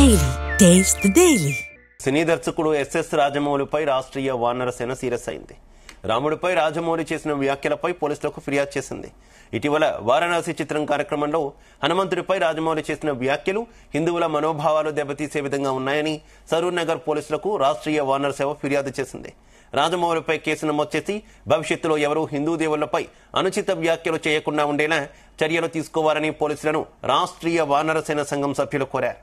Daily. Taste the Daily. సినీ దర్శకుడు SS రాజమౌళిపై Rashtriya వానర సేన సీరియస్ అయింది. రాముడిపై రాజమౌళి చేసిన వ్యాఖ్యలపై పోలీసులకు ఫిర్యాదు చేసింది. ఇటీవల వారణాసి చిత్రం కార్యక్రమంలో హనుమంతుడిపై రాజమౌళి చేసిన వ్యాఖ్యలు హిందువుల మనోభావాలు దెబ్బతీసే విధంగా ఉన్నాయని సరూర్ నగర్ పోలీసులకు రాష్ట్రీయ వానర సేవ ఫిర్యాదు చేసింది. రాజమౌళిపై కేసు నమోదు చేసి భవిష్యత్తులో ఎవరూ హిందూ దేవుళ్లపై అనుచిత వ్యాఖ్యలు చేయకుండా ఉండేలా చర్యలు తీసుకోవాలని పోలీసులను రాష్ట్రీయ వానర సేన సంఘం సభ్యులు కోరారు.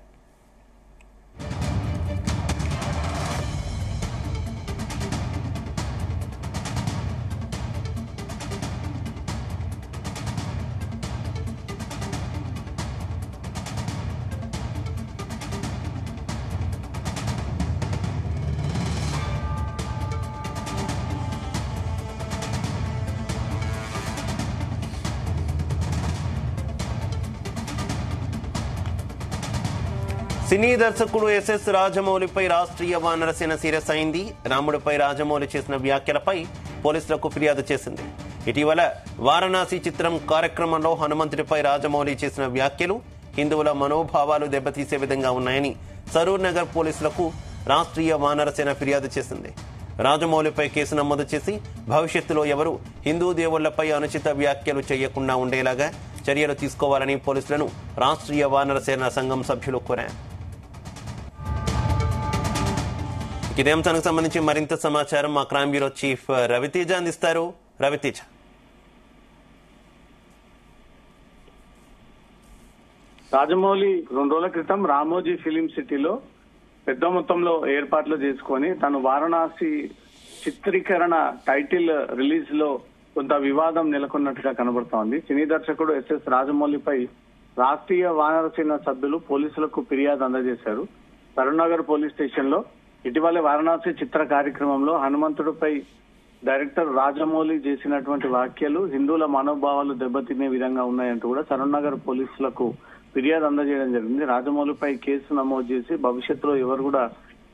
సినీ దర్శకుడు ఎస్ఎస్ రాజమౌళిపై రాష్ట్రీయ వానర సేన సీరియస్ అయింది. రాముడిపై రాజమౌళి చేసిన వ్యాఖ్యలపై పోలీసులకు ఫిర్యాదు చేసింది. ఇటీవల వారణాసి చిత్రం కార్యక్రమంలో హనుమంతుడిపై రాజమౌళి చేసిన వ్యాఖ్యలు హిందువుల మనోభావాలు దెబ్బతీసే విధంగా ఉన్నాయని సరూర్ నగర్ పోలీసులకు రాష్ట్రీయ వానర సేన ఫిర్యాదు చేసింది. రాజమౌళిపై కేసు నమోదు చేసి భవిష్యత్తులో ఎవరు హిందూ దేవుళ్లపై అనుచిత వ్యాఖ్యలు చేయకుండా ఉండేలాగా చర్యలు తీసుకోవాలని పోలీసులను రాష్ట్రీయ వానర సేన సంఘం సభ్యులు కోరారు. ఇదే అంశానికి సంబంధించి మరింత సమాచారం మా క్రైమ్ బ్యూరో చీఫ్ రవితేజ అందిస్తారు. రవితేజ, రాజమౌళి 2 రోజుల క్రితం రామోజీ ఫిలిం సిటీలో పెద్ద మొత్తంలో ఏర్పాట్లు చేసుకొని తను వారణాసి చిత్రీకరణ టైటిల్ రిలీజ్ లో కొంత వివాదం నెలకొన్నట్టుగా కనబడుతోంది. సినీ దర్శకుడు ఎస్ఎస్ రాజమౌళిపై రాష్ట్రీయ వానర సేన సభ్యులు పోలీసులకు ఫిర్యాదు అందజేశారు. కరీంనగర్ పోలీస్ స్టేషన్ లో ఇటీవల వారణాసి చిత్ర కార్యక్రమంలో హనుమంతుడిపై డైరెక్టర్ రాజమౌళి చేసినటువంటి వ్యాఖ్యలు హిందువుల మనోభావాలు దెబ్బతినే విధంగా ఉన్నాయంటూ కూడా కరీంనగర్ పోలీసులకు ఫిర్యాదు అందజేయడం జరిగింది. రాజమౌళిపై కేసు నమోదు చేసి భవిష్యత్తులో ఎవరు కూడా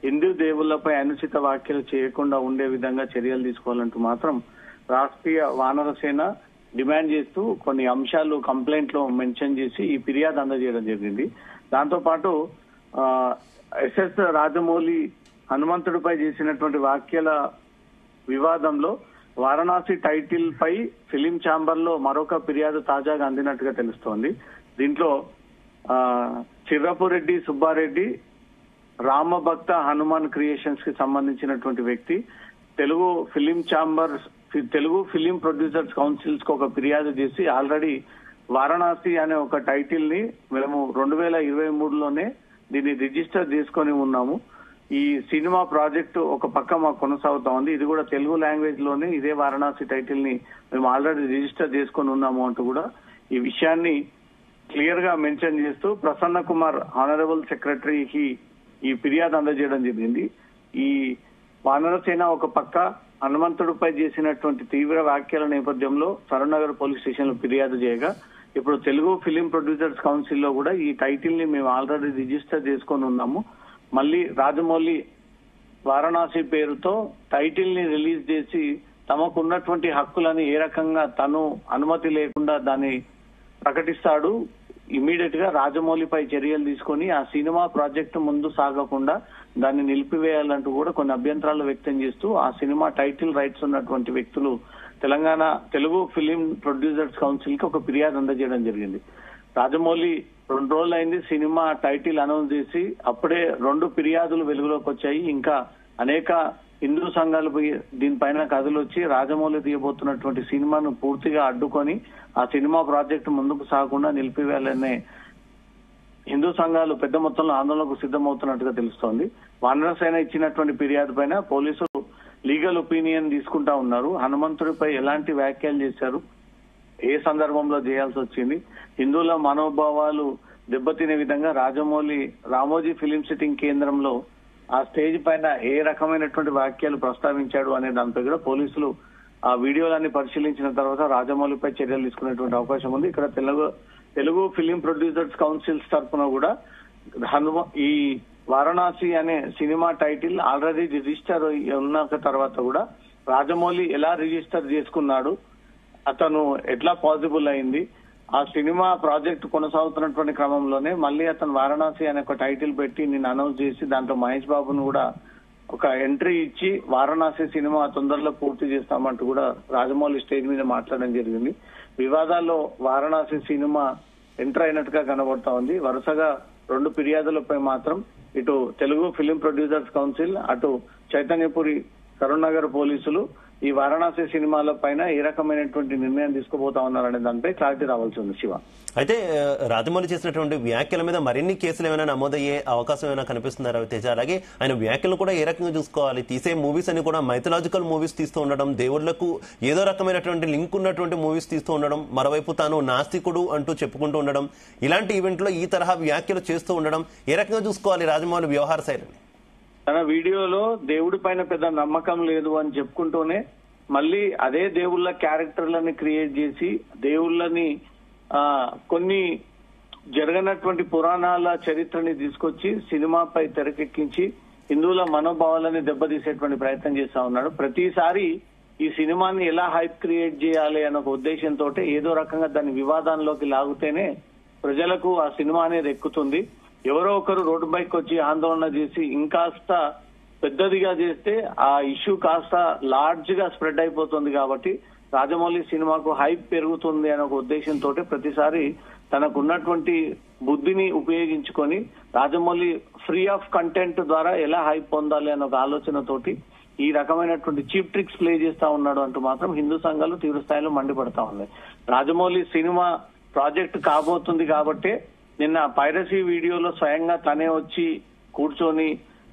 హిందూ దేవుళ్లపై అనుచిత వ్యాఖ్యలు చేయకుండా ఉండే విధంగా చర్యలు తీసుకోవాలంటూ మాత్రం రాష్ట్రీయ వానర సేన డిమాండ్ చేస్తూ కొన్ని అంశాలు కంప్లైంట్ లో మెన్షన్ చేసి ఈ ఫిర్యాదు అందజేయడం జరిగింది. దాంతో పాటు ఎస్ఎస్ రాజమౌళి హనుమంతుడిపై చేసినటువంటి వ్యాఖ్యల వివాదంలో వారణాసి టైటిల్ పై ఫిలిం ఛాంబర్ లో మరొక ఫిర్యాదు తాజాగా అందినట్టుగా తెలుస్తోంది. దీంట్లో చిర్రపురెడ్డి సుబ్బారెడ్డి రామభక్త హనుమాన్ క్రియేషన్స్ కి సంబంధించినటువంటి వ్యక్తి తెలుగు ఫిలిం ప్రొడ్యూసర్స్ కౌన్సిల్స్ కు ఒక ఫిర్యాదు చేసి ఆల్రెడీ వారణాసి అనే ఒక టైటిల్ ని మేము 2023లోనే దీన్ని రిజిస్టర్ చేసుకొని ఉన్నాము. ఈ సినిమా ప్రాజెక్టు ఒక పక్క మాకు కొనసాగుతా ఉంది. ఇది కూడా తెలుగు లాంగ్వేజ్ లోనే ఇదే వారణాసి టైటిల్ ని మేము ఆల్రెడీ రిజిస్టర్ చేసుకొని ఉన్నాము అంటూ కూడా ఈ విషయాన్ని క్లియర్ గా మెన్షన్ చేస్తూ ప్రసన్న కుమార్ ఆనరబుల్ సెక్రటరీకి ఈ ఫిర్యాదు అందజేయడం జరిగింది. ఈ వానర సేన ఒక పక్క హనుమంతుడిపై చేసినటువంటి తీవ్ర వ్యాఖ్యల నేపథ్యంలో సరూర్నగర్ పోలీస్ స్టేషన్ లో ఫిర్యాదు చేయగా ఇప్పుడు తెలుగు ఫిలిం ప్రొడ్యూసర్స్ కౌన్సిల్ లో కూడా ఈ టైటిల్ ని మేము ఆల్రెడీ రిజిస్టర్ చేసుకొని ఉన్నాము. మళ్ళీ రాజమౌళి వారణాసి పేరుతో టైటిల్ ని రిలీజ్ చేసి తమకున్నటువంటి హక్కులని ఏ రకంగా తను అనుమతి లేకుండా దాన్ని ప్రకటిస్తాడు, ఇమీడియట్ గా రాజమౌళిపై చర్యలు తీసుకొని ఆ సినిమా ప్రాజెక్టు ముందు సాగకుండా దాన్ని నిలిపివేయాలంటూ కూడా కొన్ని అభ్యంతరాలు వ్యక్తం చేస్తూ ఆ సినిమా టైటిల్ రైట్స్ ఉన్నటువంటి వ్యక్తులు Telangana Telugu film producers council కి ఒక ఫిర్యాదు అందజేయడం జరిగింది. రాజమౌళి 2 రోజులైంది సినిమా టైటిల్ అనౌన్స్ చేసి అప్పుడే 2 ఫిర్యాదులు వెలుగులోకి వచ్చాయి. ఇంకా అనేక హిందూ సంఘాలు దీనిపైన కథలు వచ్చి రాజమౌళి తీయబోతున్నటువంటి సినిమాను పూర్తిగా అడ్డుకొని ఆ సినిమా ప్రాజెక్టు ముందుకు సాగకుండా నిలిపివేయాలనే హిందూ సంఘాలు పెద్ద మొత్తంలో ఆందోళనకు సిద్ధమవుతున్నట్టుగా తెలుస్తోంది. వానర సేన ఇచ్చినటువంటి ఫిర్యాదు పైన పోలీసులు లీగల్ ఒపీనియన్ తీసుకుంటా ఉన్నారు. హనుమంతుడిపై ఎలాంటి వ్యాఖ్యలు చేశారు, ఏ సందర్భంలో చేయాల్సి వచ్చింది, హిందువుల మనోభావాలు దెబ్బతినే విధంగా రామోజీ ఫిలిం సిట్టింగ్ కేంద్రంలో ఆ స్టేజ్ పైన ఏ రకమైనటువంటి వ్యాఖ్యలు ప్రస్తావించాడు అనే దానిపై కూడా పోలీసులు ఆ వీడియోలన్నీ పరిశీలించిన తర్వాత రాజమౌళిపై చర్యలు తీసుకునేటువంటి అవకాశం ఉంది. ఇక్కడ తెలుగు ఫిలిం ప్రొడ్యూసర్స్ కౌన్సిల్స్ తరఫున కూడా ఈ వారణాసి అనే సినిమా టైటిల్ ఆల్రెడీ రిజిస్టర్ ఉన్న తర్వాత కూడా రాజమౌళి ఎలా రిజిస్టర్ చేసుకున్నాడు, అతను ఎట్లా పాసిబుల్ అయింది, ఆ సినిమా ప్రాజెక్ట్ కొనసాగుతున్నటువంటి క్రమంలోనే మళ్ళీ అతను వారణాసి అనే ఒక టైటిల్ పెట్టి నిన్ను అనౌన్స్ చేసి దాంట్లో మహేష్ బాబును కూడా ఒక ఎంట్రీ ఇచ్చి వారణాసి సినిమా తొందరలో పూర్తి చేస్తామంటూ కూడా రాజమౌళి స్టేజ్ మీద మాట్లాడడం జరిగింది. వివాదాల్లో వారణాసి సినిమా ఎంటర్ అయినట్టుగా కనబడతా ఉంది. వరుసగా 2 ఫిర్యాదులపై మాత్రం ఇటు తెలుగు ఫిలిం ప్రొడ్యూసర్స్ కౌన్సిల్, అటు చైతన్యపురి కరుణ్ నగర్ పోలీసులు ఈ వారణాసి సినిమాల పైన ఏ రకమైనటువంటి నిర్ణయం తీసుకోబోతా ఉన్నారనే దానిపై క్లారిటీ రావాల్సి ఉంది. శివ, అయితే రాజమౌళి చేసినటువంటి వ్యాఖ్యల మీద మరిన్ని కేసులు ఏమైనా నమోదయ్యే అవకాశం ఏమైనా కనిపిస్తుందా రవితేజ? అలాగే ఆయన వ్యాఖ్యలను కూడా ఏ రకంగా చూసుకోవాలి? తీసే మూవీస్ అని కూడా మైథలాజికల్ మూవీస్ తీస్తూ ఉండడం, దేవుళ్లకు ఏదో రకమైనటువంటి లింక్ ఉన్నటువంటి మూవీస్ తీస్తూ ఉండడం, మరోవైపు తాను నాస్తికుడు అంటూ చెప్పుకుంటూ ఉండడం, ఇలాంటి ఈవెంట్లో ఈ తరహా వ్యాఖ్యలు చేస్తూ ఉండడం ఏ రకంగా చూసుకోవాలి రాజమౌళి వ్యవహార శైలిని? తన వీడియోలో దేవుడి పైన పెద్ద నమ్మకం లేదు అని చెప్పుకుంటూనే మళ్ళీ అదే దేవుళ్ళ క్యారెక్టర్లని క్రియేట్ చేసి దేవుళ్ళని కొన్ని జరగనటువంటి పురాణాల చరిత్రని తీసుకొచ్చి సినిమాపై తెరకెక్కించి హిందువుల మనోభావాలని దెబ్బతీసేటువంటి ప్రయత్నం చేస్తా ఉన్నాడు. ప్రతిసారి ఈ సినిమాని ఎలా హైప్ క్రియేట్ చేయాలి అన్న ఒక ఉద్దేశంతో ఏదో రకంగా దాన్ని వివాదంలోకి లాగితేనే ప్రజలకు ఆ సినిమా అనేది ఎక్కుతుంది. ఎవరో ఒకరు రోడ్డు బైక్ వచ్చి ఆందోళన చేసి ఇంకాస్త పెద్దదిగా చేస్తే ఆ ఇష్యూ కాస్త లార్జ్ గా స్ప్రెడ్ అయిపోతుంది. కాబట్టి రాజమౌళి సినిమాకు హైప్ పెరుగుతుంది అనే ఒక ఉద్దేశంతో ప్రతిసారి తనకున్నటువంటి బుద్ధిని ఉపయోగించుకొని రాజమౌళి ఫ్రీ ఆఫ్ కంటెంట్ ద్వారా ఎలా హైప్ పొందాలి అనే ఒక ఆలోచనతోటి ఈ రకమైనటువంటి చీప్ ట్రిక్స్ ప్లే చేస్తా ఉన్నాడు అంటూ మాత్రం హిందూ సంఘాలు తీవ్ర స్థాయిలో మండిపడతా ఉన్నాయి. రాజమౌళి సినిమా ప్రాజెక్ట్ కాబోతుంది కాబట్టి నిన్న పైరసీ వీడియోలో స్వయంగా తనే వచ్చి కూర్చొని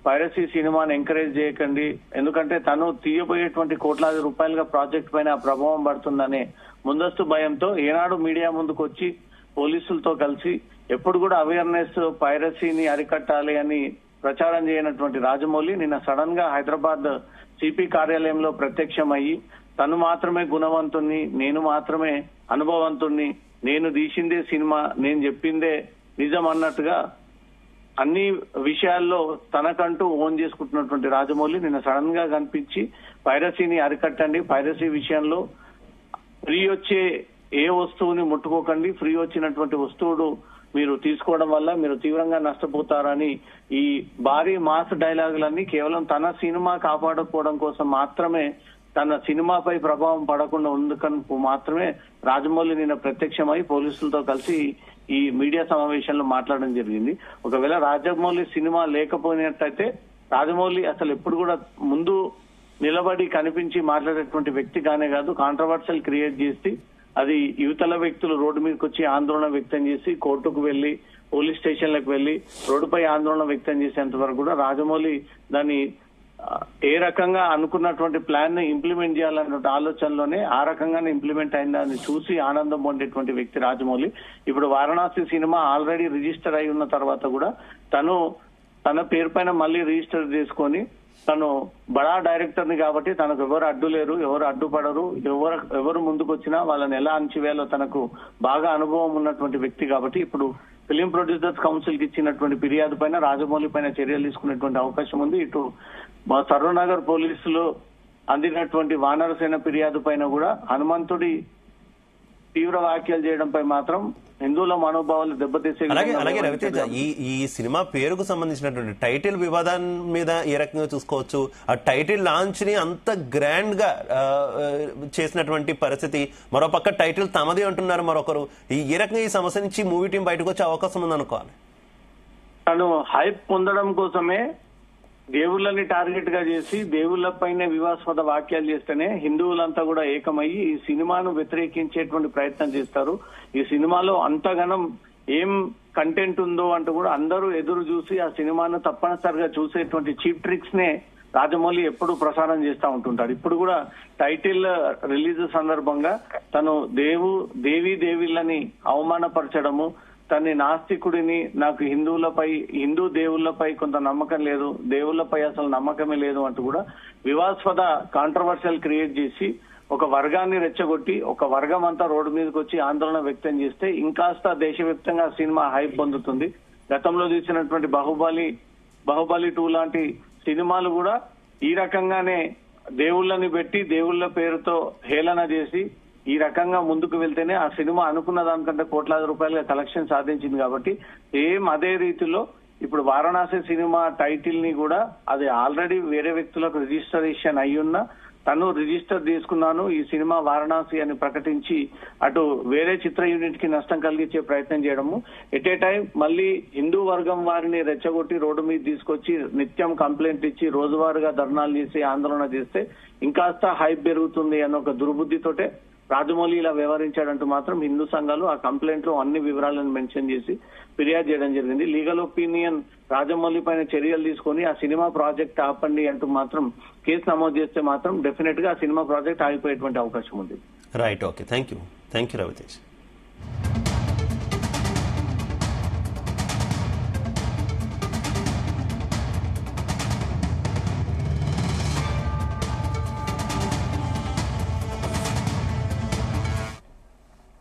పైరసీ సినిమాని ఎంకరేజ్ చేయకండి, ఎందుకంటే తను తీయబోయేటువంటి కోట్లాది రూపాయలుగా ప్రాజెక్ట్ పైన ప్రభావం పడుతుందనే ముందస్తు భయంతో ఏనాడు మీడియా ముందుకు వచ్చి పోలీసులతో కలిసి ఎప్పుడు కూడా అవేర్నెస్ పైరసీని అరికట్టాలి అని ప్రచారం చేయనటువంటి రాజమౌళి నిన్న సడన్ గా హైదరాబాద్ సిపి కార్యాలయంలో ప్రత్యక్షమయ్యి తను మాత్రమే గుణవంతుణ్ణి, నేను మాత్రమే అనుభవవంతుణ్ణి, నేను తీసిందే సినిమా, నేను చెప్పిందే నిజం అన్నట్టుగా అన్ని విషయాల్లో తనకంటూ ఓన్ చేసుకుంటున్నటువంటి రాజమౌళి నిన్న సడన్ గా కనిపించి పైరసీని అరికట్టండి, పైరసీ విషయంలో ఫ్రీ వచ్చే ఏ వస్తువుని ముట్టుకోకండి, ఫ్రీ వచ్చినటువంటి వస్తువుడు మీరు తీసుకోవడం వల్ల మీరు తీవ్రంగా నష్టపోతారని ఈ భారీ మాస్ డైలాగులన్నీ కేవలం తన సినిమా కాపాడుకోవడం కోసం మాత్రమే, తన సినిమాపై ప్రభావం పడకుండా ఉందుకని మాత్రమే రాజమౌళి నిన్న ప్రత్యక్షమై పోలీసులతో కలిసి ఈ మీడియా సమావేశంలో మాట్లాడడం జరిగింది. ఒకవేళ రాజమౌళి సినిమా లేకపోయినట్టయితే రాజమౌళి అసలు ఎప్పుడు కూడా ముందు నిలబడి కనిపించి మాట్లాడేటువంటి వ్యక్తి కానే కాదు, కాంట్రవర్షియల్ క్రియేట్ చేసి అది యువతల వ్యక్తులు రోడ్డు మీదకి వచ్చి ఆందోళన వ్యక్తం చేసి కోర్టుకు వెళ్లి పోలీస్ స్టేషన్లకు వెళ్లి రోడ్డుపై ఆందోళన వ్యక్తం చేసేంత వరకు కూడా రాజమౌళి దాన్ని ఏ రకంగా అనుకున్నటువంటి ప్లాన్ ని ఇంప్లిమెంట్ చేయాలన్న ఆలోచనలోనే ఆ రకంగానే ఇంప్లిమెంట్ అయిందని చూసి ఆనందం పొందేటువంటి వ్యక్తి రాజమౌళి. ఇప్పుడు వారణాసి సినిమా ఆల్రెడీ రిజిస్టర్ అయి ఉన్న తర్వాత కూడా తను తన పేరు పైన మళ్ళీ రిజిస్టర్ చేసుకొని తను బడా డైరెక్టర్ ని కాబట్టి తనకు ఎవరు అడ్డు లేరు, ఎవరు అడ్డుపడరు, ఎవరు ముందుకు వచ్చినా వాళ్ళని ఎలా అణచివేయాలో తనకు బాగా అనుభవం ఉన్నటువంటి వ్యక్తి కాబట్టి ఇప్పుడు ఫిలిం ప్రొడ్యూసర్స్ కౌన్సిల్ కి ఇచ్చినటువంటి ఫిర్యాదు పైన రాజమౌళి పైన చర్యలు తీసుకునేటువంటి అవకాశం ఉంది. ఇటు మా సరూర్ నగర్ పోలీసులు అందినటువంటి వానరసేన ఫిర్యాదు పైన కూడా హనుమంతుడి తీవ్ర వ్యాఖ్యలు చేయడంపై మాత్రం హిందువుల మనోభావాలు దెబ్బతీసే. అలాగే రవితేజ, ఈ సినిమా పేరుకు సంబంధించినటువంటి టైటిల్ వివాదాన్ని మీద ఏ రకంగా చూసుకోవచ్చు? ఆ టైటిల్ లాంచ్ ని అంత గ్రాండ్ గా చేసినటువంటి పరిస్థితి, మరోపక్క టైటిల్ తమది అంటున్నారు మరొకరు. ఏ రకంగా ఈ సమస్య నుంచి మూవీ టీం బయటకు వచ్చే అవకాశం ఉందనుకోవాలి? తను హైప్ పొందడం కోసమే దేవుళ్ళని టార్గెట్ గా చేసి దేవుళ్లపైనే వివాదాస్పద వ్యాఖ్యలు చేస్తేనే హిందువులంతా కూడా ఏకమయ్యి ఈ సినిమాను వ్యతిరేకించేటువంటి ప్రయత్నం చేస్తారు. ఈ సినిమాలో అంతగానం ఏం కంటెంట్ ఉందో అంటూ కూడా అందరూ ఎదురు చూసి ఆ సినిమాను తప్పనిసరిగా చూసేటువంటి చీప్ ట్రిక్స్ నే రాజమౌళి ఎప్పుడు ప్రసారం చేస్తూ ఉంటుంటాడు. ఇప్పుడు కూడా టైటిల్ రిలీజ్ సందర్భంగా తను దేవీళ్ళని అవమానపరచడము, తన్ని నాస్తికుడిని, నాకు హిందూ దేవుళ్లపై కొంత నమ్మకం లేదు, దేవుళ్లపై అసలు నమ్మకమే లేదు అంటూ కూడా వివాదాస్పద కాంట్రవర్షియల్ క్రియేట్ చేసి ఒక వర్గాన్ని రెచ్చగొట్టి ఒక వర్గం అంతా రోడ్డు మీదకి వచ్చి ఆందోళన వ్యక్తం చేస్తే ఇంకాస్త దేశవ్యాప్తంగా సినిమా హైప్ పొందుతుంది. గతంలో తీసినటువంటి బాహుబలి 2 లాంటి సినిమాలు కూడా ఈ రకంగానే దేవుళ్ళని పెట్టి దేవుళ్ల పేరుతో హేళన చేసి ఈ రకంగా ముందుకు వెళ్తేనే ఆ సినిమా అనుకున్న దానికంటే కోట్లాది రూపాయలుగా కలెక్షన్ సాధించింది. కాబట్టి సేమ్ అదే రీతిలో ఇప్పుడు వారణాసి సినిమా టైటిల్ ని కూడా అది ఆల్రెడీ వేరే వ్యక్తులకు రిజిస్ట్రేషన్ అయ్యున్నా తను రిజిస్టర్ తీసుకున్నాను ఈ సినిమా వారణాసి అని ప్రకటించి అటు వేరే చిత్ర యూనిట్ కి నష్టం కలిగించే ప్రయత్నం చేయడము, ఎట్ ఏ టైం మళ్ళీ హిందూ వర్గం వారిని రెచ్చగొట్టి రోడ్డు మీద తీసుకొచ్చి నిత్యం కంప్లైంట్ ఇచ్చి రోజువారీగా ధర్నాలు చేసి ఆందోళన చేస్తే ఇంకాస్త హైప్ పెరుగుతుంది అన్న ఒక దుర్బుద్ధితోటే రాజమౌళి ఇలా వ్యవహరించాడంటూ మాత్రం హిందూ సంఘాలు ఆ కంప్లైంట్ లో అన్ని వివరాలను మెన్షన్ చేసి ఫిర్యాదు చేయడం జరిగింది. లీగల్ ఒపీనియన్ రాజమౌళి పైన చర్యలు తీసుకొని ఆ సినిమా ప్రాజెక్ట్ ఆపండి అంటూ మాత్రం కేసు నమోదు చేస్తే మాత్రం డెఫినెట్ గా ఆ సినిమా ప్రాజెక్ట్ ఆగిపోయేటువంటి అవకాశం ఉంది. Right, okay, thank you Ravitej.